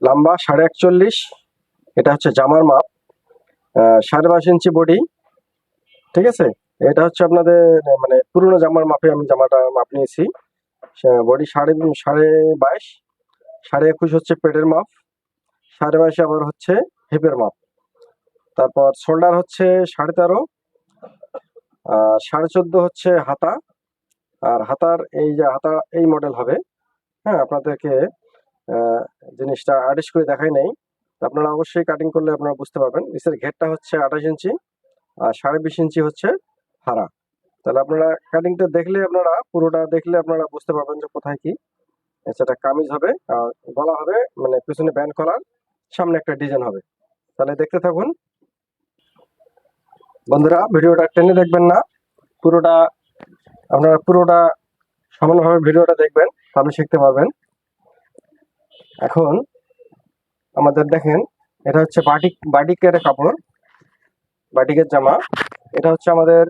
লম্বা 41.5, এটা হচ্ছে জামার মাপ। 22.5 ইঞ্চি বডি, ঠিক আছে। এটা হচ্ছে আপনাদের মানে পুরোনো জামার মাপে আমি জামাটা মাপ নিয়েছি। বডি 22.5, 21.5 হচ্ছে পেটের মাপ, 22.5 আবার হচ্ছে হিপের মাপ। তারপর শোল্ডার হচ্ছে 13.5, আর 14.5 হচ্ছে হাতা। আর হাতার এই যে হাতা এই মডেল হবে। হ্যাঁ, আপনাদেরকে জিনিসটা আর্টিস্ট করে দেখাই নাই, আপনারা অবশ্যই কাটিং করলে আপনারা বুঝতে পারবেন। নিচের ঘেরটা হচ্ছে 28 ইঞ্চি, আর 20.5 ইঞ্চি হচ্ছে হারা। তাহলে আপনারা কাটিংটা দেখলে আপনারা পুরোটা দেখলে আপনারা বুঝতে পারবেন যে কোথায় কি। সেটা কামিজ হবে, আর গলা হবে মানে পিছনে ব্যান্ড কলার, সামনে একটা ডিজাইন হবে। তাহলে দেখতে থাকুন বন্ধুরা, ভিডিওটা টেনে দেখবেন না, পুরোটা আপনারা পুরোটা সমানভাবে ভিডিওটা দেখবেন, তাহলে শিখতে পারবেন। এখন আমাদের দেখেন, এটা হচ্ছে বাটিকের কাপড়, বাটিকের জামা। এটা হচ্ছে আমাদের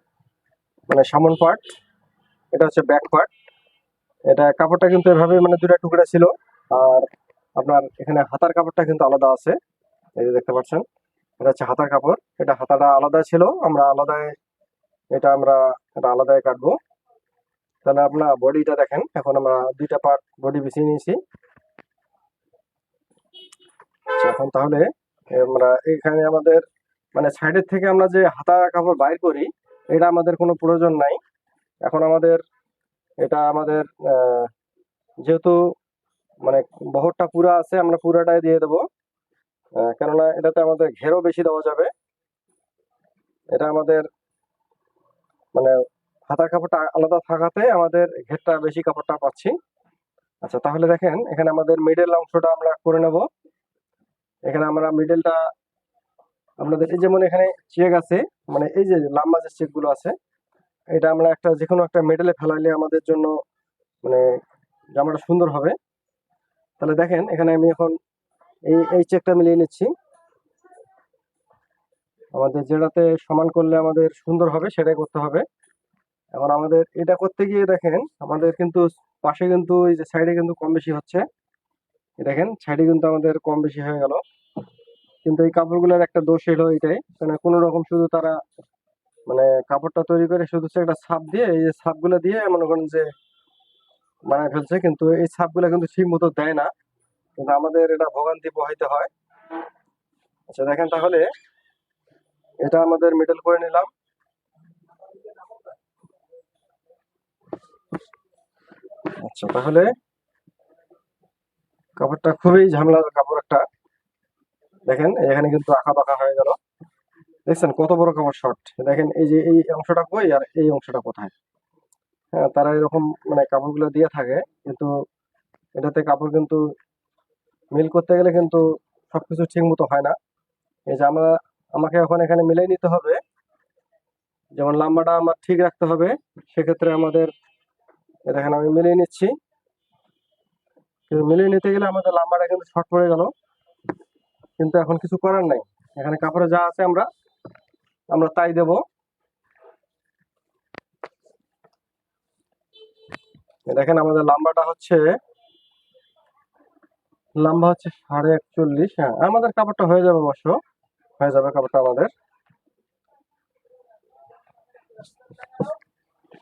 মানে সামন পার্ট, এটা হচ্ছে ব্যাক পার্ট। এটা কাপড়টা কিন্তু এভাবে মানে দুটা টুকরা ছিল। আর আপনার এখানে হাতার কাপড়টা কিন্তু আলাদা আছে, এই যে দেখতে পাচ্ছেন, এটা হচ্ছে হাতার কাপড়। এটা হাতাটা আলাদা ছিল, আমরা আলাদায় এটা আলাদায় কাটবো। তাহলে আপনার বডিটা দেখেন, এখন আমরা দুইটা পার্ট বডি বিছিয়ে নিয়েছি। আচ্ছা, এখন তাহলে আমরা এখানে আমাদের মানে সাইডের থেকে আমরা যে হাতা কাপড় বাইর করি, এটা আমাদের কোনো প্রয়োজন নাই। এখন এটা আমাদের যেহেতু মানে বহরটা পুরা আছে, আমরা পুরাটাই দিয়ে দেবো। কেননা এটাতে আমাদের ঘেরও বেশি দেওয়া যাবে। এটা আমাদের মানে হাতার কাপড়টা আলাদা থাকাতে আমাদের ঘেরটা বেশি কাপড়টা পাচ্ছি। আচ্ছা, তাহলে দেখেন এখানে আমাদের মিডল অংশটা আমরা করে নেব। এখানে আমরা মিডলটা আপনাদের এই যেমন এখানে চেক আছে, মানে এই যে লম্বা যে চেক গুলো আছে, এটা আমরা একটা যে কোনো একটা মিডলে ফেলাইলে আমাদের জন্য মানে জামাটা সুন্দর হবে। তাহলে দেখেন এখানে আমি এখন এই চেকটা মিলিয়ে নিচ্ছি। আমাদের যেটাতে সমান করলে আমাদের সুন্দর হবে সেটাই করতে হবে। এখন আমাদের এটা করতে গিয়ে দেখেন আমাদের কিন্তু পাশে কিন্তু এই যে সাইডে কিন্তু কম বেশি হচ্ছে। দেখেন সাইডে কিন্তু আমাদের কম বেশি হয়ে গেল। কিন্তু এই কাপড়গুলোর একটা দোষ এলো এটাই, মানে কোনো রকম শুধু তারা মানে কাপড়টা তৈরি করে শুধু একটা ছাপ দিয়ে, এই যে ছাপগুলো দিয়ে মনে করেন যে বানায় ফেলছে, কিন্তু এই ছাপগুলো কিন্তু ঠিক মতো দেয় না, কিন্তু আমাদের এটা ভোগান্তি পোহাইতে হয়। আচ্ছা দেখেন, তাহলে এটা আমাদের মিডল করে নিলাম। আচ্ছা, তাহলে কাপড়টা খুবই ঝামেলার কাপড় একটা। দেখেন এখানে কিন্তু আঁকা বাঁকা হয়ে গেল, দেখছেন কত বড় কাপড় শর্ট। দেখেন এই যে এই অংশটা কই আর এই অংশটা কোথায়। হ্যাঁ, তারা এরকম মানে কাপড়গুলো দিয়ে থাকে, কিন্তু এটাতে কাপড় কিন্তু মিল করতে গেলে কিন্তু সবকিছু ঠিক মতো হয় না। এই যে আমাকে এখন এখানে মিলিয়ে নিতে হবে, যেমন লাম্বাটা আমার ঠিক রাখতে হবে। সেক্ষেত্রে আমাদের দেখেন আমি মিলিয়ে নিচ্ছি, কিন্তু মিলিয়ে নিতে গেলে আমাদের লাম্বাটা কিন্তু শর্ট পড়ে গেল। কিন্তু এখন কিছু করার নাই, এখানে কাপড়ে যা আছে আমরা আমরা তাই দেব। দেখেন আমাদের লম্বা হচ্ছে 41.5। হ্যাঁ, আমাদের কাপড়টা হয়ে যাবে, অবশ্য হয়ে যাবে কাপড়টা আমাদের।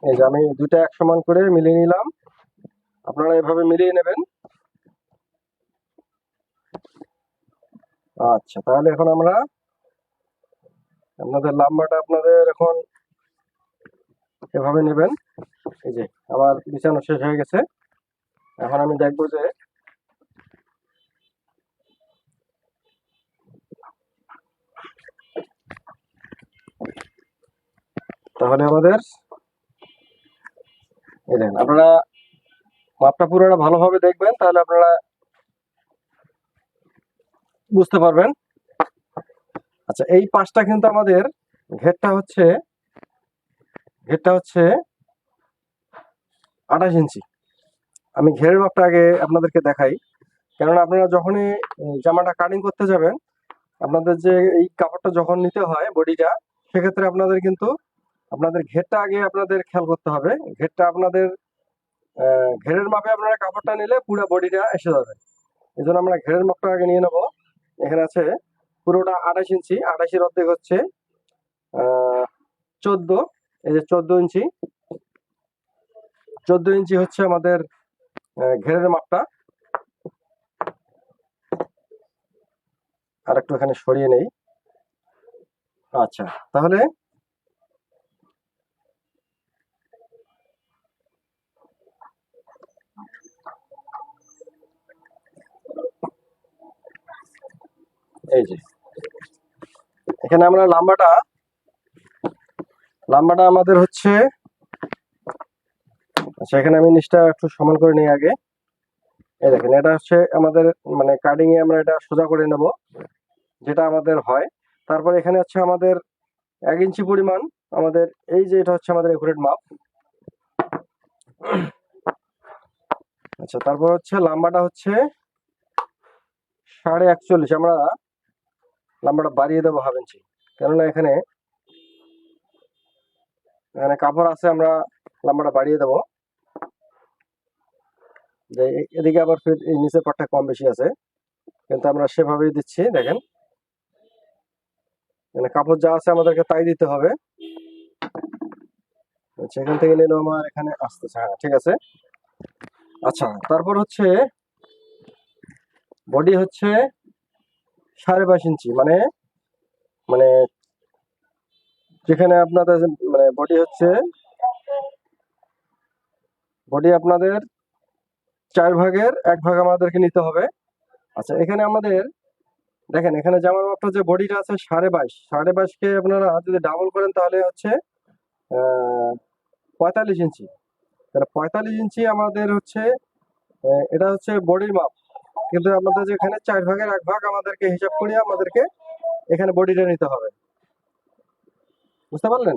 এই যে আমি দুইটা এক সমান করে মিলিয়ে নিলাম, আপনারা এভাবে মিলিয়ে নেবেন। আচ্ছা, তাহলে এখন আমরা আপনাদের লাম্বাটা আপনাদের এখন এভাবে নেবেন। এই যে আমার বিছানো শেষ হয়ে গেছে, এখন আমি দেখবো যে তাহলে আমাদের এই দেখেন, আপনারা মাপটা পুরোটা ভালোভাবে দেখবেন, তাহলে আপনারা বুঝতে পারবেন। আচ্ছা, এই পাশটা কিন্তু আমাদের ঘেরটা হচ্ছে 28 ইঞ্চি। আমি ঘেরের মাপটা আগে আপনাদেরকে দেখাই, কেননা আপনারা যখনই জামাটা কাটিং করতে যাবেন, আপনাদের যে এই কাপড়টা যখন নিতে হয় বডিটা, সেক্ষেত্রে আপনাদের কিন্তু আপনাদের ঘেরটা আগে আপনাদের খেয়াল করতে হবে। ঘেরটা আপনাদের ঘেরের মাপে আপনারা কাপড়টা নিলে পুরো বডিটা এসে যাবে। এই জন্য আমরা ঘেরের মাপটা আগে নিয়ে নেবো। এখানে আছে পুরোটা 28 ইঞ্চি, 28-এর অর্ধেক হচ্ছে 14, এই যে 14 ইঞ্চি, 14 ইঞ্চি হচ্ছে আমাদের ঘেরের মাপটা। আর একটু এখানে সরিয়ে নেই। আচ্ছা, তাহলে এই যে এখানে আমরা লম্বাটা আমাদের হচ্ছে, আচ্ছা এখানে আমি নিচটা একটু সমান করে নিই আগে। এই দেখেন, এটা হচ্ছে আমাদের মানে কাটিং এ আমরা এটা সোজা করে নেব যেটা আমাদের হয়। তারপর এখানে হচ্ছে আমাদের 1 ইঞ্চি পরিমাণ আমাদের, এই যে এটা হচ্ছে আমাদের একুরেট মাপ। আচ্ছা, তারপর হচ্ছে লম্বাটা হচ্ছে 41.5, আমরা লম্বাটা বাড়িয়ে দেবো 1/2 ইঞ্চি, কেননা এখানে এখানে কাপড় আছে, আমরা লম্বাটা বাড়িয়ে দেবো। যে এদিকে আবার ফির এই নিচের পাটটা কম বেশি আছে, কিন্তু আমরা সেভাবেই দিচ্ছি। দেখেন মানে কাপড় যা আছে আমাদেরকে তাই দিতে হবে। আচ্ছা, এখান থেকে নিলেও আমার এখানে আসতেছে, হ্যাঁ ঠিক আছে। আচ্ছা, তারপর হচ্ছে বডি হচ্ছে 22.5 ইঞ্চি, মানে মানে যেখানে আপনাদের মানে বডি হচ্ছে, বডি আপনাদের 4 ভাগের 1 ভাগ আমাদেরকে নিতে হবে। আচ্ছা, এখানে আমাদের দেখেন, এখানে জামার মাপটা যে বডিটা আছে 22.5, আপনারা যদি ডাবল করেন তাহলে হচ্ছে 45 ইঞ্চি। তাহলে 45 ইঞ্চি আমাদের হচ্ছে এটা হচ্ছে বডির মাপ, কিন্তু আমাদের যেখানে 4 ভাগের 1 ভাগ আমাদেরকে হিসাব করিয়ে আমাদেরকে এখানে বডিটা নিতে হবে। বুঝতে পারলেন?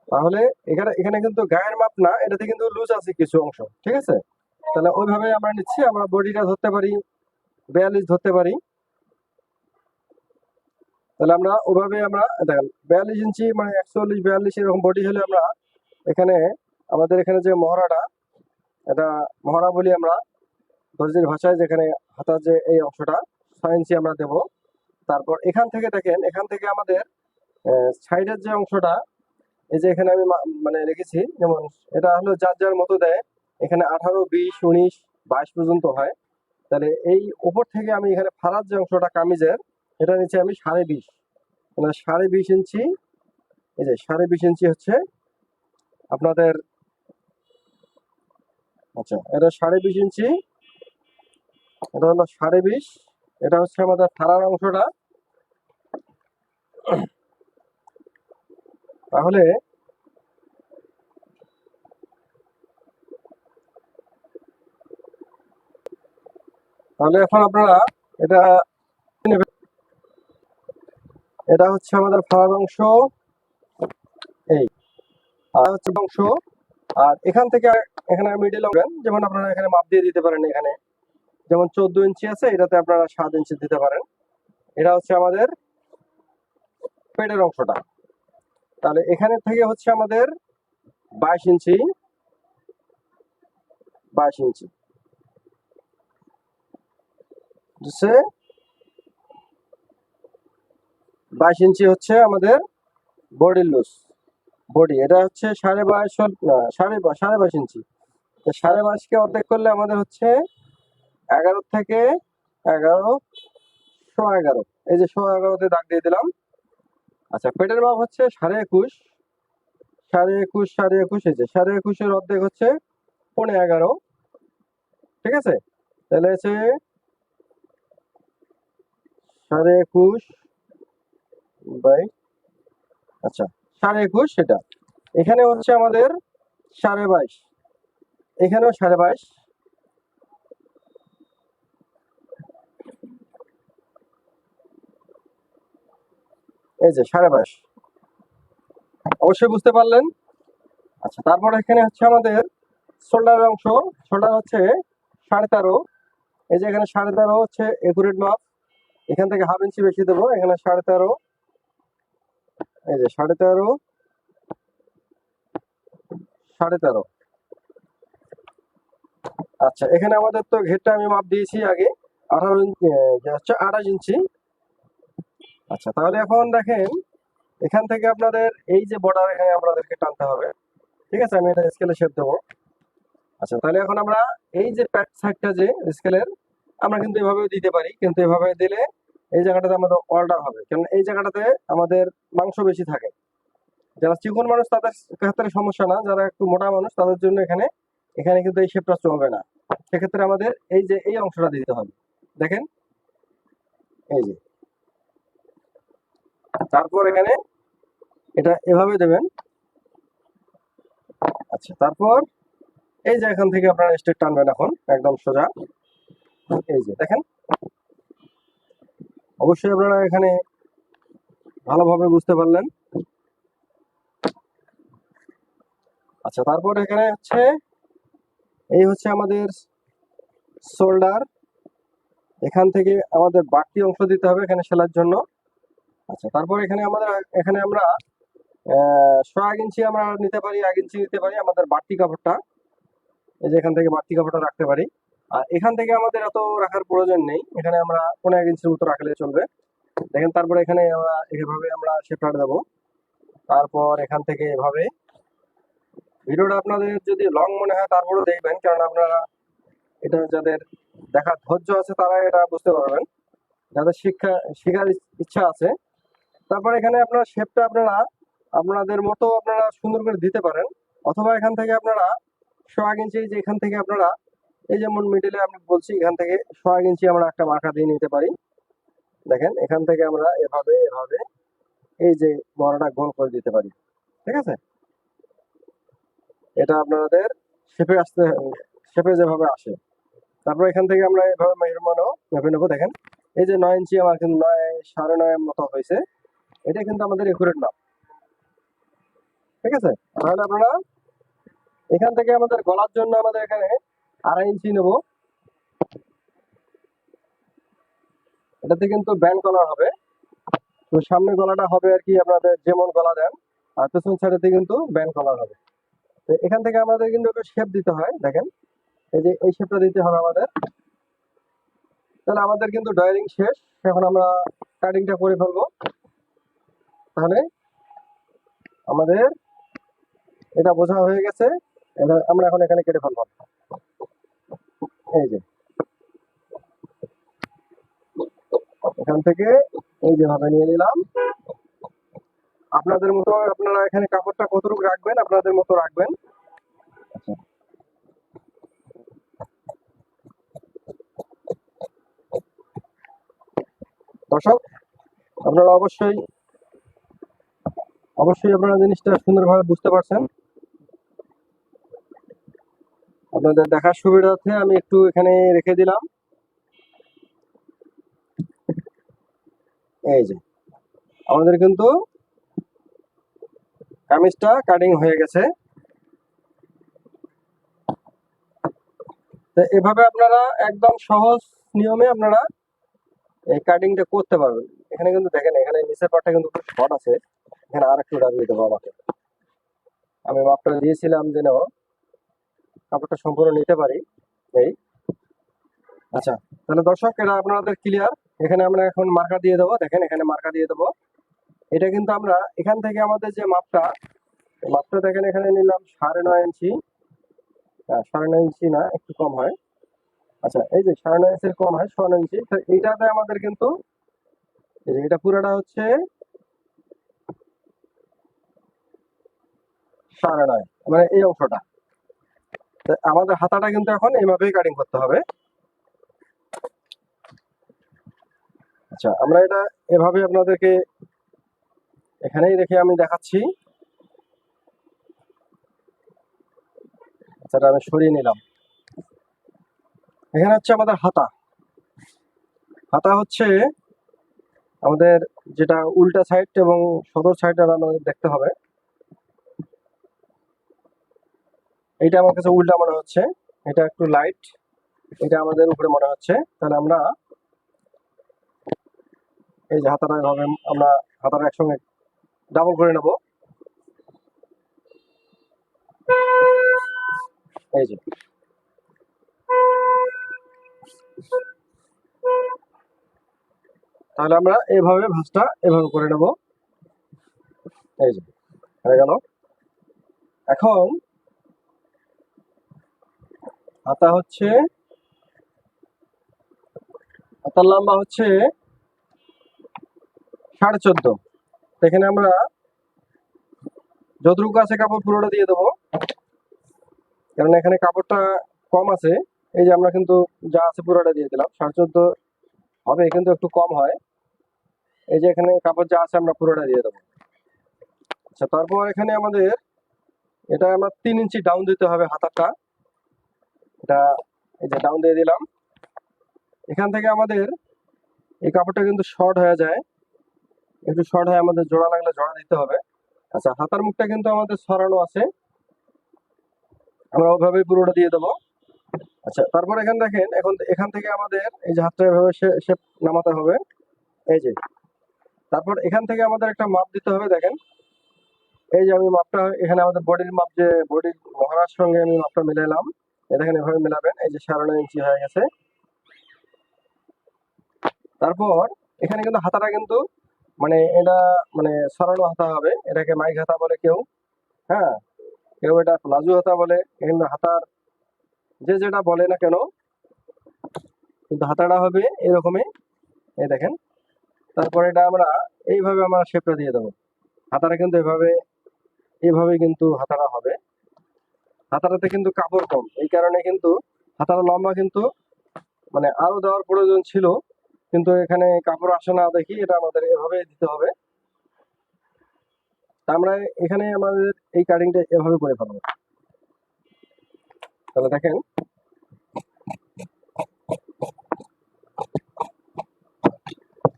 তাহলে এখানে এখানে কিন্তু গায়ের মাপ না, এটাতে কিন্তু লুজ আছে কিছু অংশ, ঠিক আছে। তাহলে ওইভাবে আমরা নিচ্ছি, আমরা বডিটা ধরতে পারি 42 ধরতে পারি। তাহলে আমরা ওইভাবে আমরা দেখেন 42 ইঞ্চি মানে 41, 42 এরকম বডি হলে আমরা এখানে আমাদের এখানে যে মহড়াটা, এটা মহড়া বলি আমরা দর্জির ভাষায়, যেখানে হাতার যে এই অংশটা 6 ইঞ্চি আমরা দেব। তারপর এখান থেকে দেখেন, এখান থেকে আমাদের সাইডের যে অংশটা, এই যে এখানে আমি মানে রেখেছি, যেমন এটা হলো যার যার মতো দেয়, এখানে 18, 20, 19, 22 পর্যন্ত হয়। তাহলে এই উপর থেকে আমি এখানে ফাড়ার যে অংশটা কামিজের, এটা নিচে আমি 20.5, মানে 20.5 ইঞ্চি। এই যে 20.5 ইঞ্চি হচ্ছে আপনাদের, আচ্ছা এটা 20.5 ইঞ্চি, এটা হলো 20.5, এটা হচ্ছে আমাদের ফাড়ার অংশটা। তাহলে তাহলে এখন আপনারা এটা নেবেন। এটা হচ্ছে আমাদের ফাড়ার অংশ, এই আর হচ্ছে অংশ। আর এখান থেকে এখানে মিডিল নেবেন, যেমন আপনারা এখানে মাপ দিয়ে দিতে পারেন। এখানে যেমন 14 ইঞ্চি আছে, এটাতে আপনারা 7 ইঞ্চি দিতে পারেন। এটা হচ্ছে আমাদের পেটের অংশটা। তাহলে এখানে থেকে হচ্ছে আমাদের 22 ইঞ্চি, 22 ইঞ্চি হচ্ছে 22 ইঞ্চি হচ্ছে আমাদের বডির লুজ। বডি এটা হচ্ছে 22.5, সাড়ে 22 ইঞ্চি। 22.5কে অর্ধেক করলে আমাদের হচ্ছে 11 থেকে 11, 11.5, এই যে 11.5তে দাগ দিয়ে দিলাম। আচ্ছা, পেটের মাপ হচ্ছে 21.5, 21.5, এই যে 21.5-এর অর্ধেক হচ্ছে 11.5, ঠিক আছে। তাহলে হচ্ছে 21.5 বাই, আচ্ছা 21.5, সেটা এখানে হচ্ছে আমাদের 22.5, এখানেও 22.5, এই যে 22.5, অবশ্যই বুঝতে পারলেন। আচ্ছা, তারপর এখানে হচ্ছে আমাদের শোল্ডারের অংশ, শোল্ডার হচ্ছে 13.5, এই যে এখানে 13.5 হচ্ছে একুরেট মাপ। এখান থেকে 1/2 ইঞ্চি বেশি দেবো, এখানে 13.5, এই যে 13.5, 13.5। আচ্ছা, এখানে আমাদের তো ঘেরটা আমি মাপ দিয়েছি আগে। 18 ইঞ্চি, হচ্ছে 28 ইঞ্চি। আচ্ছা, তাহলে এখন দেখেন এখান থেকে আপনাদের এই যে বর্ডার এখানে আপনাদেরকে টানতে হবে। ঠিক আছে, আমি এটা স্কেলে শেপ দেবো। আচ্ছা, তাহলে এখন আমরা এই যে প্যাট সাইডটা যে স্কেলের, আমরা কিন্তু এভাবেও দিতে পারি, কিন্তু এভাবে দিলে এই জায়গাটাতে আমাদের অল্টার হবে, কারণ এই জায়গাটাতে আমাদের মাংস বেশি থাকে। যারা চিকন মানুষ তাদের ক্ষেত্রে সমস্যা না, যারা একটু মোটা মানুষ তাদের জন্য এখানে এখানে কিন্তু এই শেপটা চলবে না। সেক্ষেত্রে আমাদের এই যে এই অংশটা দিতে হবে, দেখেন এই যে। তারপর এখানে এটা এভাবে দেবেন। আচ্ছা, তারপর এই যে এখান থেকে আপনারা স্ট্রেট টানবেন এখন একদম সোজা। এই যে দেখেন, অবশ্যই আপনারা এখানে ভালোভাবে বুঝতে পারলেন। আচ্ছা, তারপর এখানে হচ্ছে এই হচ্ছে আমাদের শোল্ডার। এখান থেকে আমাদের বাড়তি অংশ দিতে হবে এখানে সেলার জন্য। আচ্ছা, তারপর এখানে আমাদের এখানে আমরা 1.5 ইঞ্চি আমরা নিতে পারি, 1 ইঞ্চি নিতে পারি আমাদের বাড়তি কাপড়টা। এই যে এখান থেকে বাড়তি কাপড়টা রাখতে পারি। আর এখান থেকে আমাদের এত রাখার প্রয়োজন নেই, এখানে আমরা 1.5 ইঞ্চির মতো রাখলে চলবে। দেখেন, তারপরে এখানে আমরা এভাবে আমরা শেপটা দেবো। তারপর এখান থেকে এভাবে, ভিডিওটা আপনাদের যদি লং মনে হয় তারপরেও দেখবেন, কারণ আপনারা এটা যাদের দেখার ধৈর্য আছে তারা এটা বুঝতে পারবেন, যাদের শেখার ইচ্ছা আছে। তারপর এখানে আপনার শেপটা আপনারা আপনাদের মতো আপনারা সুন্দর করে দিতে পারেন, অথবা এখান থেকে আপনারা 1.5 ইঞ্চি, যে এখান থেকে আপনারা এই যেমন মিডিলে আমি বলছি, এখান থেকে 1.5 ইঞ্চি আমরা একটা মার্কা দিয়ে নিতে পারি। দেখেন, এখান থেকে আমরা এভাবে এভাবে এই যে বড়টা গোল করে দিতে পারি। ঠিক আছে, এটা আপনাদের শেপে আসতে, শেপে যেভাবে আসে। তারপর এখান থেকে আমরা এভাবে মেজারমেন্টও মেপে নেবো। দেখেন, এই যে 9 ইঞ্চি আমার কিন্তু 9, 9.5 মতো হয়েছে, এটা কিন্তু আমাদের একুরেট মাপ। ঠিক আছে, তাহলে আপনারা এখান থেকে আমাদের গলার জন্য আমাদের এখানে 2.5 ইঞ্চি নেব। এটাতে কিন্তু ব্যান্ড কলার হবে, তো সামনে গলাটা হবে আর কি আপনাদের যেমন গলা দেন, আর পেছন সাইডেতে কিন্তু ব্যান্ড কলার হবে। তো এখান থেকে আমাদের কিন্তু একটু শেপ দিতে হয়। দেখেন, এই যে এই শেপটা দিতে হবে আমাদের। তাহলে আমাদের কিন্তু ড্রয়িং শেষ, এখন আমরা কাটিংটা করে ফেলবো। তাহলে আমাদের এটা বোঝা হয়ে গেছে, এটা আমরা এখন এখানে কেটে ফেলবো। এই যে এখান থেকে এই যেভাবে নিয়ে নিলাম। আপনাদের মতো আপনারা এখানে কাপড়টা কতটুকু রাখবেন আপনাদের মতো রাখবেন। আচ্ছা, দর্শক, আপনারা অবশ্যই অবশ্যই আপনারা জিনিসটা সুন্দরভাবে বুঝতে পারছেন। আপনাদের দেখার সুবিধার্থে আমি একটু এখানে রেখে দিলাম। এই যে আমাদের কিন্তু কামিজটা কাটিং হয়ে গেছে। তো এভাবে আপনারা একদম সহজ নিয়মে আপনারা এই কাটিংটা করতে পারবেন। এখানে কিন্তু দেখেন, এখানে নিচের পাটটা কিন্তু খুব শর্ট আছে, এখানে আর একটু দাঁড়িয়ে দেবো আমাকে। আমি মাপটা দিয়েছিলাম যেন কাপড়টা সম্পূর্ণ নিতে পারি। এই, আচ্ছা, তাহলে দর্শক এটা আপনাদের ক্লিয়ার। এখানে আমরা এখন মার্কা দিয়ে দেবো। দেখেন, এখানে মার্কা দিয়ে দেবো। এটা কিন্তু আমরা এখান থেকে আমাদের যে মাপটা, মাপটা দেখেন এখানে নিলাম 9.5 ইঞ্চি। 9.5 ইঞ্চি না, একটু কম হয়। আচ্ছা, এই যে 9.5 ইঞ্চির কম হয়, 9.5 ইঞ্চি। তো এইটাতে আমাদের কিন্তু এই যে এটা পুরোটা হচ্ছে 9.5, মানে এই অংশটা। তো আমাদের হাতাটা কিন্তু এখন এইভাবেই কাটিং করতে হবে। আচ্ছা, আমরা এটা এভাবে আপনাদেরকে এখানেই রেখে আমি দেখাচ্ছি। আচ্ছা, এটা আমি সরিয়ে নিলাম। এখানে হচ্ছে আমাদের হাতা। হাতা হচ্ছে আমাদের যেটা উল্টা সাইড এবং সদর সাইড আমাদের দেখতে হবে। এইটা আমার কাছে উল্টা মনে হচ্ছে, এটা একটু লাইট, এটা আমাদের উপরে মনে হচ্ছে। তাহলে আমরা এই যে হাতাটা এভাবে আমরা হাতাটা একসঙ্গে ডাবল করে নেব। এই যে তাহলে আমরা এইভাবে ভাঁজটা এভাবে করে নেব। এই যে হয়ে গেল। এখন হাতার লম্বা হচ্ছে 14.5। এখানে আমরা যতটুকু আছে কাপড় পুরোটা দিয়ে দেবো, কারণ এখানে কাপড়টা কম আছে। এই যে আমরা কিন্তু যা আছে পুরোটা দিয়ে দিলাম। 14.5 হবে, কিন্তু একটু কম হয়। এই যে এখানে কাপড় যা আছে আমরা পুরোটা দিয়ে দেবো। আচ্ছা, তারপর এখানে আমাদের এটা আমরা 3 ইঞ্চি ডাউন দিতে হবে হাতাটা। এটা এই যে ডাউন দিয়ে দিলাম। এখান থেকে আমাদের এই কাপড়টা কিন্তু শর্ট হয়ে যায়, একটু শর্ট হয়ে আমাদের জোড়া লাগলে জোড়া দিতে হবে। আচ্ছা, হাতার মুখটা কিন্তু আমাদের সরানো আছে, আমরা ওভাবেই পুরোটা দিয়ে দেবো। আচ্ছা, তারপর এখানে দেখেন, এখন এখান থেকে আমাদের এই যে হাতটা এভাবে শেপ নামাতে হবে। এই যে তারপর এখান থেকে আমাদের একটা মাপ দিতে হবে। দেখেন, এই যে আমি মাপটা এখানে আমাদের বডির মাপ, যে বডির মহড়ার সঙ্গে আমি মাপটা মিলালাম। এই দেখেন, এভাবে মিলাবেন। এই যে 9.5 ইঞ্চি হয়ে গেছে। তারপর এখানে কিন্তু হাতাটা কিন্তু মানে এটা মানে সরানো হাতা হবে। এটাকে মাইক হাতা বলে কেউ, হ্যাঁ, কেউ এটা প্লাজো হাতা বলে। কিন্তু হাতার যে যেটা বলে না কেন, কিন্তু হাতাটা হবে এরকমই। এই দেখেন, তারপরে এটা আমরা এইভাবে আমরা শেপটা দিয়ে দেবো। হাতাটা কিন্তু এইভাবে কিন্তু হাতাটা হবে। হাতাটাতে কিন্তু কাপড় কম, এই কারণে কিন্তু হাতাটা লম্বা কিন্তু মানে আরো দেওয়ার প্রয়োজন ছিল, কিন্তু এখানে কাপড় আসে না দেখি এটা আমাদের এভাবে দিতে হবে। তা আমরা এখানে আমাদের এই কাটিংটা এভাবে করে ফেলবো। তাহলে দেখেন,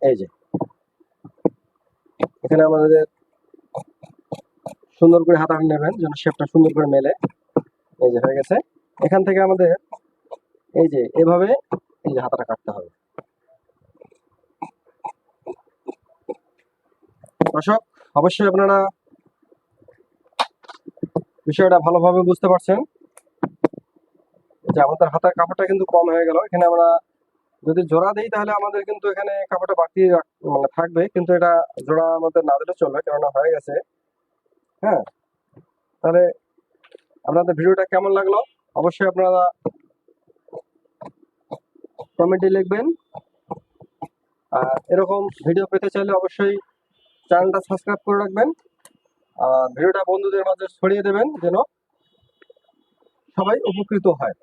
এই যে এখানে আমাদের সুন্দর করে হাতাটা নেবেন যেন শেপটা সুন্দর করে মেলে। এই যে হয়ে গেছে। এখান থেকে আমাদের এই যে এভাবে এই যে হাতাটা কাটতে হবে। দর্শক, অবশ্যই আপনারা বিষয়টা ভালোভাবে বুঝতে পারছেন যে আমাদের হাতার কাপড়টা কিন্তু কম হয়ে গেল। এখানে আমরা যদি জোড়া দিই তাহলে আমাদের কিন্তু এখানে কাপড়টা বাড়তি মানে থাকবে, কিন্তু এটা জোড়া আমাদের না দিলে চলবে, কেননা হয়ে গেছে। হ্যাঁ, তাহলে আপনাদের ভিডিওটা কেমন লাগলো অবশ্যই আপনারা কমেন্টে লিখবেন। আর এরকম ভিডিও পেতে চাইলে অবশ্যই চ্যানেলটা সাবস্ক্রাইব করে রাখবেন। আর ভিডিওটা বন্ধুদের মাঝে ছড়িয়ে দেবেন যেন সবাই উপকৃত হয়।